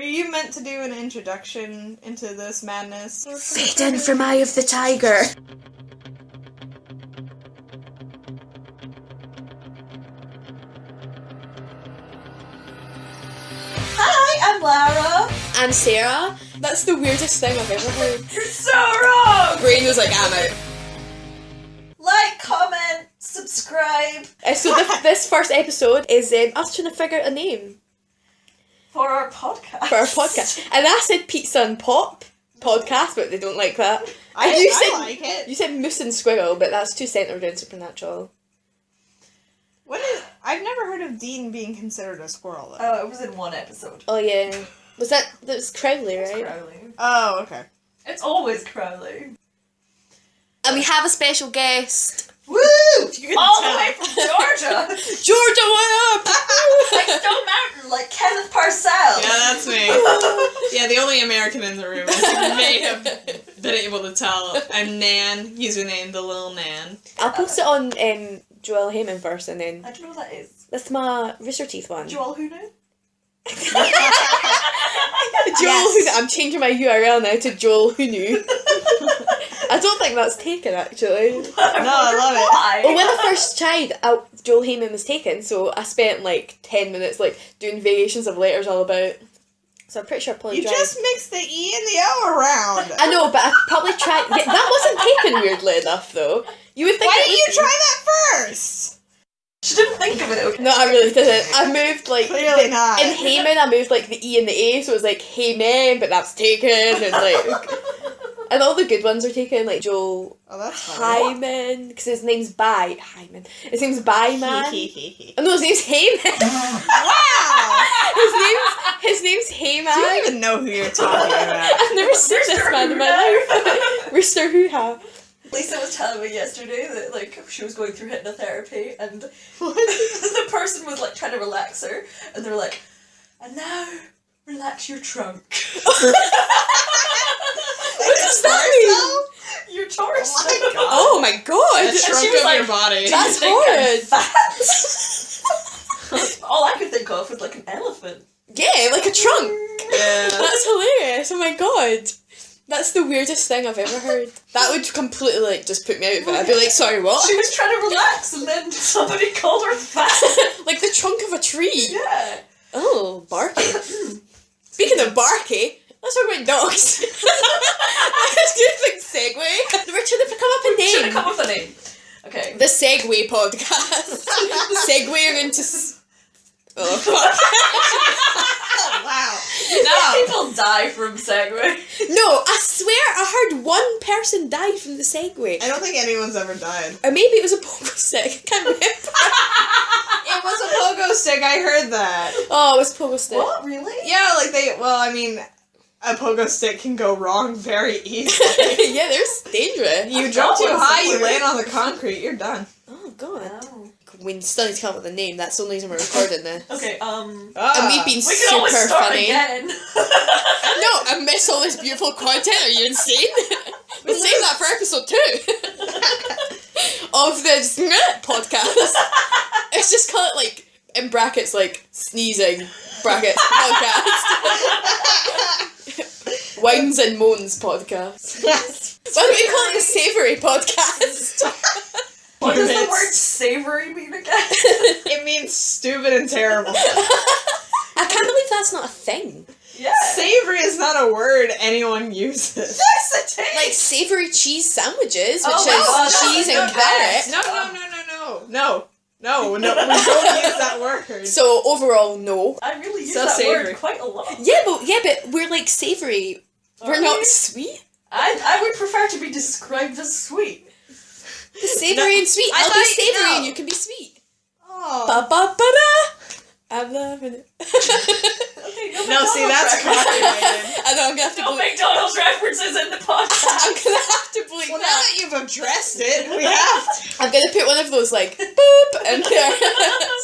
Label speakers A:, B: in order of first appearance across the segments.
A: you meant to do an introduction into this madness?
B: Satan from Eye of the Tiger.
C: Hi, I'm Lara.
B: I'm Sarah. That's the weirdest thing I've ever heard.
C: You're so wrong!
B: Brain was like, I'm out.
C: Like, comment, subscribe.
B: So this first episode is us trying to figure out a name.
C: For our podcast.
B: For our podcast. And I said Pizza and Pop podcast, but they don't like that.
A: I like it.
B: You said Moose and Squiggle, but that's too centred in Supernatural.
A: I've never heard of Dean being considered a squirrel, though.
C: Oh, it was in one episode.
B: Oh, yeah. That was Crowley, right?
C: It's Crowley.
A: Oh, okay.
C: It's always Crowley.
B: And we have a special guest.
C: Woo! All the way from Georgia.
B: Georgia, what up?
C: Like Stone Mountain, like Kenneth Parcells.
A: Yeah, that's me. Yeah, the only American in the room, as you may have been able to tell. I'm Nan, username the Lil Nan.
B: I'll post it on Joel Hyman first, and then...
C: I don't know what that is.
B: That's my Rooster Teeth one.
C: Joel who knew?
B: Joel Who Knew. I'm changing my URL now to Joel Who Knew. I don't think that's taken, actually.
A: No, I love it.
C: Why?
B: Well, when I first tried, Joel Hyman was taken, so I spent like 10 minutes like doing variations of letters all about. So I'm pretty sure I probably
A: You
B: tried.
A: just mixed the E and the O around.
B: I know, but I probably tried. Yeah, that wasn't taken weirdly enough, though. You would think.
A: Why didn't you try that first?
C: She didn't think of it, okay?
B: No, I really didn't. I moved like
A: Clearly not.
B: in Hyman. I moved like the E and the A, so it was like Hey Man, but that's taken, and like, and all the good ones are taken, like Joel Hyman, because his name's Hyman. His name's Man. Oh, no, his name's Hyman.
A: Wow.
B: His name's Hyman.
A: Do you even know who you're talking about?
B: I've never seen this man in my life. Rooster Hoo-Ha.
C: Lisa was telling me yesterday that, like, she was going through hypnotherapy and the person was, like, trying to relax her and they're like, and now, relax your trunk.
B: What does that mean?
C: Your torso.
B: Oh my god!
A: The trunk
C: she was
A: of
C: like,
A: your body.
B: That's
C: "Do you think I'm
B: horrid."
C: fat? All I could think of was, like, an elephant.
B: Yeah, like a trunk.
A: Yeah.
B: That's hilarious. Oh my god. That's the weirdest thing I've ever heard. That would completely, like, just put me out of it. I'd be like, sorry, what?
C: She was trying to relax and then somebody called her fat.
B: Like the trunk of a tree.
C: Yeah.
B: Oh, Barky. Speaking of Barky, let's talk about dogs. I was doing Segway. We're trying to come up a name.
C: Should have come up with a name. Okay.
B: The Segway podcast. Segwaying into... Oh, fuck.
A: Oh, wow.
C: No. People die from Segway.
B: No, I swear I heard one person die from the Segway.
A: I don't think anyone's ever died.
B: Or maybe it was a pogo stick. I can't remember.
A: It was a pogo stick, I heard that.
B: Oh, it was a pogo stick.
C: What? Really?
A: Yeah, like a pogo stick can go wrong very easily.
B: Yeah, they're dangerous.
A: You jump too high, you land on the concrete, you're done.
B: Oh, God.
C: Oh.
B: We still need to come up with a name. That's the only reason we're recording this.
C: Okay,
B: And we've been
C: we can always
B: super
C: start
B: funny.
C: again.
B: No, I miss all this beautiful content. Are you insane? We'll save that for episode 2 of this podcast. It's just call it like in brackets like sneezing brackets podcast. Whines and moans podcast. Why don't we call it the Savory podcast?
C: What does the word savoury mean again?
A: It means stupid and terrible.
B: I can't believe that's not a thing.
C: Yeah.
A: Savory is not a word anyone uses.
C: Yes, it is.
B: Like savoury cheese sandwiches, which
C: Oh,
B: is cheese
C: no,
B: and carrot.
A: No, we don't use that word.
B: So overall, no.
C: I really use
A: So
C: that
A: savoury.
C: word quite a lot.
B: Yeah, but we're like savoury. We're
C: Are
B: not
C: we?
B: sweet.
C: I would prefer to be described as sweet.
B: The savoury and sweet.
A: I
B: I'll be
A: thought-
B: savoury
A: no.
B: and you can be sweet.
A: Oh.
B: Ba ba ba da. I'm loving it.
C: Okay,
A: No, see, that's copyrighted.
B: I know I'm gonna have to
C: No
B: bleep.
C: McDonald's references in the
B: I'm
C: podcast.
B: gonna have to bleep
A: Well, now
B: that.
A: that you've addressed it, we have to.
B: I'm gonna put one of those like boop and so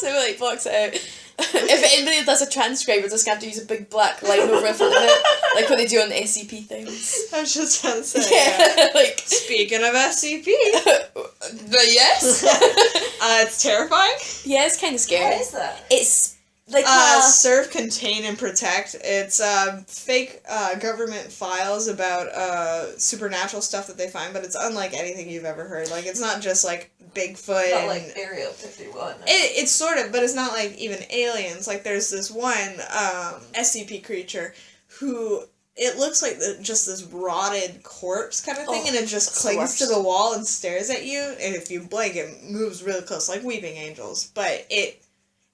B: it like blocks it out. If anybody does a transcribe, we're just gonna have to use a big black line over in front of it, like what they do on the SCP things.
A: I was just trying to say.
B: Yeah, like
A: Speaking of SCP,
B: but yes.
A: it's terrifying.
B: Yeah, it's kind of scary.
C: What is that?
B: It's Like
A: serve, contain, and protect. It's fake government files about supernatural stuff that they find, but it's unlike anything you've ever heard. Like, it's not just like Bigfoot.
C: Not
A: and
C: like Area 51.
A: It's sort of, but it's not like even aliens. Like, there's this one SCP creature who it looks like just this rotted corpse kind of thing, and it just clings to the wall and stares at you. And if you blink, it moves really close, like weeping angels. But if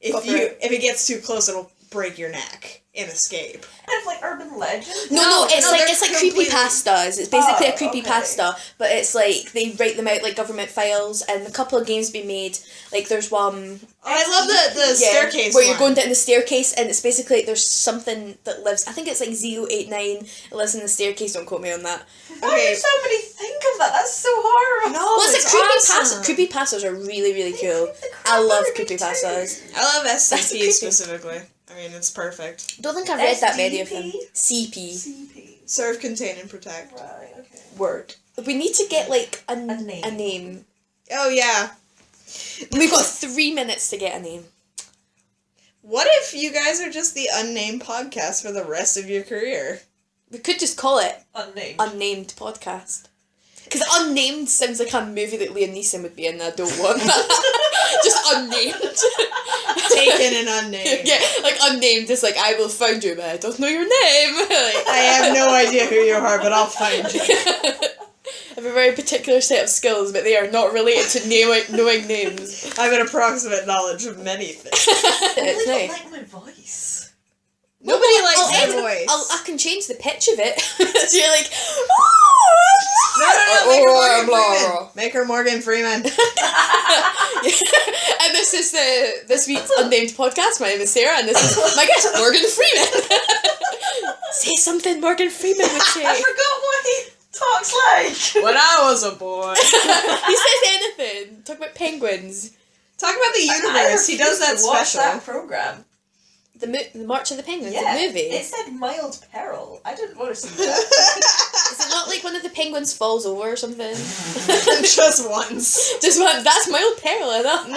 A: it gets too close, it'll break your neck and escape.
C: Kind of like urban legend.
B: No, it's like creepypastas. It's basically a creepypasta, but it's like they write them out like government files, and a couple of games been made. Like there's one.
A: I love the staircase
B: where you're going down the staircase, and it's basically like there's something that lives. I think it's like 089. It lives in the staircase. Don't quote me on that.
C: Why did somebody think of that? That's so horrible.
A: No,
B: well, it's a creepypasta.
A: awesome.
B: Creepypastas are really, really cool. I love creepypastas.
A: I love SCPs specifically. I mean, it's perfect.
B: Don't think I've read that many of
C: SDP?
B: them. CP.
C: CP.
A: Serve, contain, and protect.
C: Right, okay.
B: Word. We need to get like a
C: name.
B: A name.
A: Oh, yeah.
B: We've got 3 minutes to get a name.
A: What if you guys are just the unnamed podcast for the rest of your career?
B: We could just call it
C: Unnamed.
B: Unnamed Podcast. Because Unnamed sounds like a movie that Liam Neeson would be in, and I don't want that. Just Unnamed.
A: Taken and unnamed.
B: Yeah, like Unnamed is like, I will find you, but I don't know your name. Like,
A: I have no idea who you are, but I'll find you.
B: I have a very particular set of skills, but they are not related to knowing names.
A: I have an approximate knowledge of many things.
C: I
B: It's
C: really
B: nice.
C: don't like my voice.
A: Nobody likes
B: I'll
A: my
B: edit-
A: voice.
B: I can change the pitch of it. So you're like,
A: No, make her Morgan Freeman. Make her Morgan Freeman.
B: And this is this week's Unnamed Podcast. My name is Sarah, and this is my guest, Morgan Freeman. Say something Morgan Freeman would say.
C: I forgot what he talks like.
A: When I was a boy.
B: He says anything. Talk about penguins.
A: Talk about the universe. He does that
C: to watch
A: special.
C: that program.
B: The March of the Penguins,
C: Yeah,
B: the movie.
C: it said mild peril. I didn't want to see that.
B: Is it not like one of the penguins falls over or something?
A: Just once.
B: Just one. That's mild peril, enough.
A: No,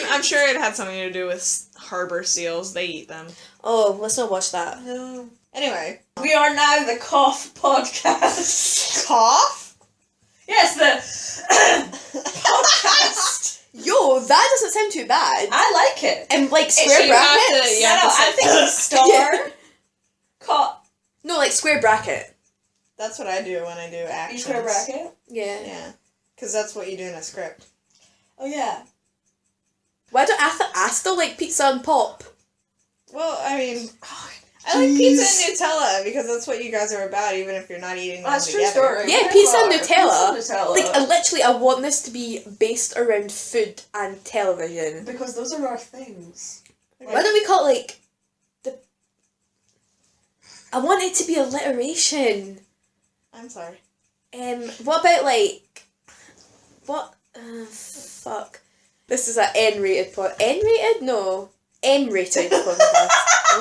A: I'm sure it had something to do with harbor seals. They eat them.
B: Oh, let's not watch that.
C: No.
A: Anyway.
C: We are now the Cough Podcast.
A: Cough?
C: Yes, the podcast.
B: Yo, that doesn't sound too bad.
C: I like it.
B: And like
A: So
B: square
A: you have
B: brackets.
A: to-
C: No, no, I'm thinking star.
B: Yeah.
C: Cough.
B: No, like square bracket.
A: That's what I do when I do actions.
C: Square bracket.
B: Yeah.
A: Yeah. Because that's what you do in a script.
C: Oh yeah.
B: Why don't I still like pizza and pop?
A: Well, I mean, I like pizza and Nutella because that's what you guys are about, even if you're not eating them
C: That's true
A: together.
C: story.
B: Yeah,
C: We
B: pizza and
C: are.
B: Nutella.
C: Pizza and Nutella.
B: Like, I want this to be based around food and television.
C: Because those are our things.
B: Why don't we call it, like, I want it to be alliteration.
A: I'm sorry.
B: What about, like... What? Fuck. This is an N-rated N-rated? No. M-rated podcast.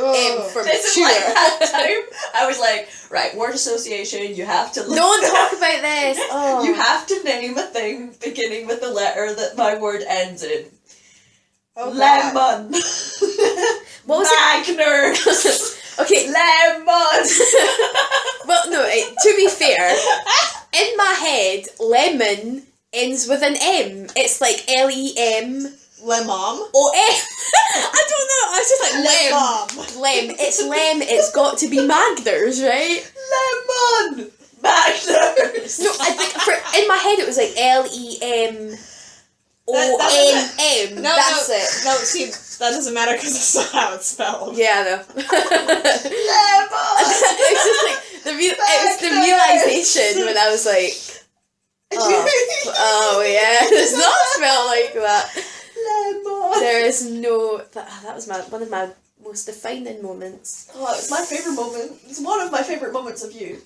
B: M for
C: This is
B: mature.
C: like that time. I was like, right, word association, you have to...
B: Don't talk about this. Oh.
C: You have to name a thing beginning with the letter that my word ends in.
A: Oh,
C: Lemon.
B: What was
C: Magners.
B: Okay.
C: Lemon.
B: Well, no, to be fair, in my head, lemon ends with an M. It's like L-E-M.
A: Lemon.
B: Or M. I don't know. I was just like, lem. It's lem. It's got to be Magners, right?
C: Lemon. Magners.
B: No, I think in my head it was like L-E-M. O-N-M.
A: No,
B: That's
A: no,
B: it.
A: No, see, that doesn't matter because it's not how it's spelled.
B: Yeah, I know.
C: Lemon.
B: It's just like it was the realization when I was like, oh yeah, it's not spelled like that.
C: Lemon.
B: There is no. That was one of my most defining moments.
C: Oh, it's my favourite moment. It's one of my favourite moments of you.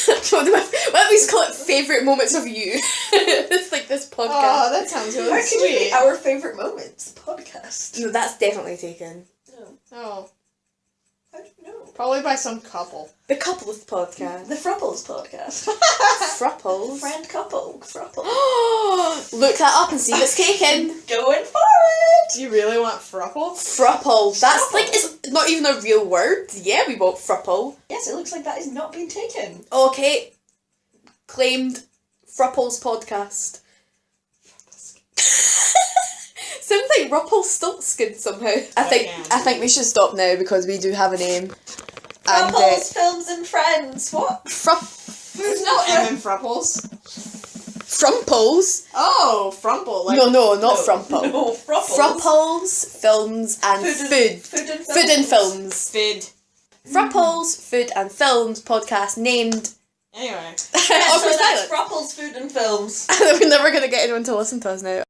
B: Why don't we just call it favourite moments of you? It's like this podcast.
A: Oh, that sounds really
C: How could you
A: sweet.
C: be our favourite moments podcast?
B: No, that's definitely taken.
A: Oh.
C: How do you know?
A: Probably by some couple.
B: The Couples Podcast.
C: The Frouples podcast.
B: Frouples?
C: Friend couple. Frouples.
B: Look that up and see what's taken.
C: Going for it!
A: Do you really want Frouples?
B: Frouples. That's
C: Frouples.
B: like, it's not even a real word. Yeah, we want Frouple.
C: Yes, it looks like that is not being taken.
B: Okay. Claimed Frouples Podcast. Sounds like Rumpelstiltskin somehow. I think we should stop now because we do have a name.
C: Frouples, Films and Friends. What?
A: There's no M in Frouples.
B: Frumples?
A: Oh, Frumple. Like,
B: No, not Frumple.
C: No, Frouples.
B: Frouples, Films and Food.
C: Food and
B: Films.
A: Fid.
B: Frouples, Food and Films podcast named...
A: Anyway.
C: Yeah, so
B: Awkward
C: that's
B: silence.
C: Frouples, Food and Films.
B: We're never going to get anyone to listen to us now.